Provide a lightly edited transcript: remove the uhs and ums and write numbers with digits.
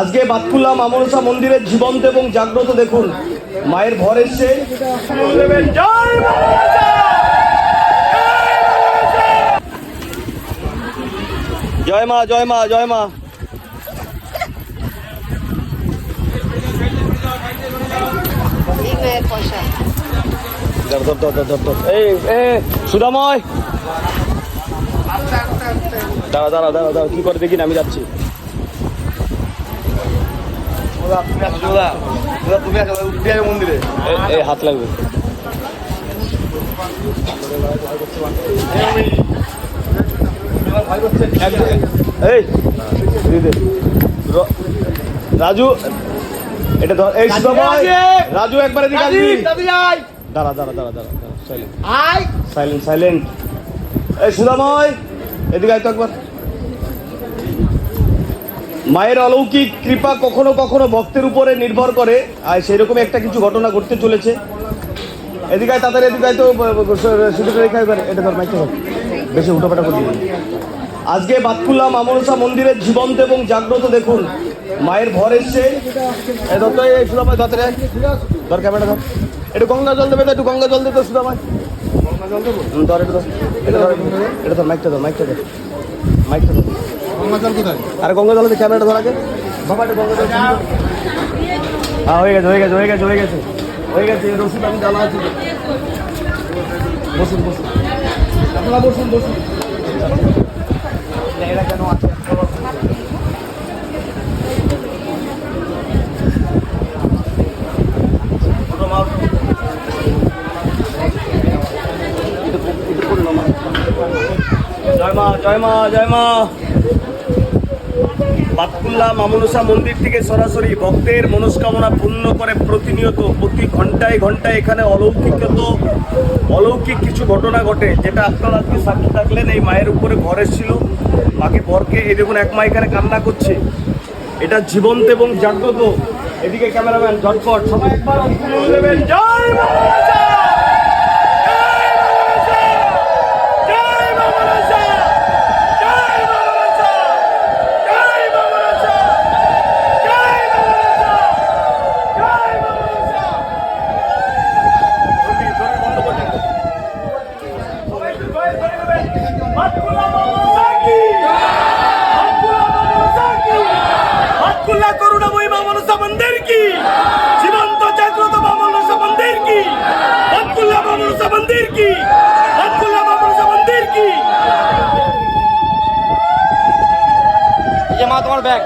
আজকে বাতকুল্লা মা মনসা মন্দিরের জীবন্ত এবং জাগ্রত দেখুন, মায়ের ভর এসছে। জয় মা, জয় মা, জয় মা। সুদাময়, দাঁড়া দাঁড়া দাঁড়া দাঁড়া, কি করে দেখি না, আমি যাচ্ছি। মন্দিরে এই হাত লাগবে। এই রাজু, এটা ধর। এই রাজু একবার এদিকে আসবি। দাঁড়া দাঁড়া দাঁড়া দাঁড়া, সাইলেন্ট সাইলেন্ট। এই সুদাময়, এদিকে আয় তো একবার। মায়ের অলৌকিক কৃপা কখনো কখনো ভক্তের উপরে নির্ভর করে, আর সেরকম একটা কিছু ঘটনা ঘটতে চলেছে। এদিকে আয় তাড়াতাড়ি, এদিকে আয় তো, সুযোগ রেখা। এবার এটা ধর, মাইকটা ধর, বেশি উল্টোপাটা করবি। আজকে বাতকুল্লা মা মনসা মন্দিরের জীবন্ত এবং জাগ্রত দেখুন, মায়ের ভর এসছে। সুদামায় ধর, ধর ক্যামেরা ধর। একটু গঙ্গা জল দেবে তো, একটু গঙ্গা জল দিতে সুদামায়। ধর এটা ধর, এটা ধর, এটা ধর, মাইকটা ধর, মাইকটা ধর, মাইকটা ধর। গঙ্গা জল কোথায়? আরে গঙ্গা জল দিয়ে ক্যামেরাটা ধর আগে বাবা, এটা গঙ্গা জল। হ্যাঁ, হয়ে গেছে হয়ে গেছে হয়ে গেছে হয়ে গেছে হয়ে গেছে। রসিদ আমি জানা আছি। বসুন বসুন আপনারা, বসুন বসুন। এরা কেন আছে? জয় মা, জয় মা, জয় মা। বাতকুল্লা মা মনসা মন্দির থেকে সরাসরি ভক্তের মনস্কামনা পূর্ণ করে প্রতিনিয়ত প্রতি ঘন্টায় ঘন্টায় এখানে অলৌকিক কিছু ঘটনা ঘটে, যেটা আপনারা আজকে সাক্ষী থাকলেন। এই মায়ের উপরে ভর এসেছিল, মাকে ভরকে এই দেখুন, এক মা এখানে কান্না করছে। এটা জীবন্ত এবং জাগ্রত। এদিকে ক্যামেরাম্যান ঝটপট সবাই একবার দেবেন। জয় মা মনসা, করুণাময়ী মা মনসা মন্দির কি, জীবন্ত জাগ্রত মা মনসা মন্দির কি, বাতকুল্লা মা মনসা মন্দির কি, বাতকুল্লা মা মনসা মন্দির কি। এই যে মা, তোমার ব্যাগ।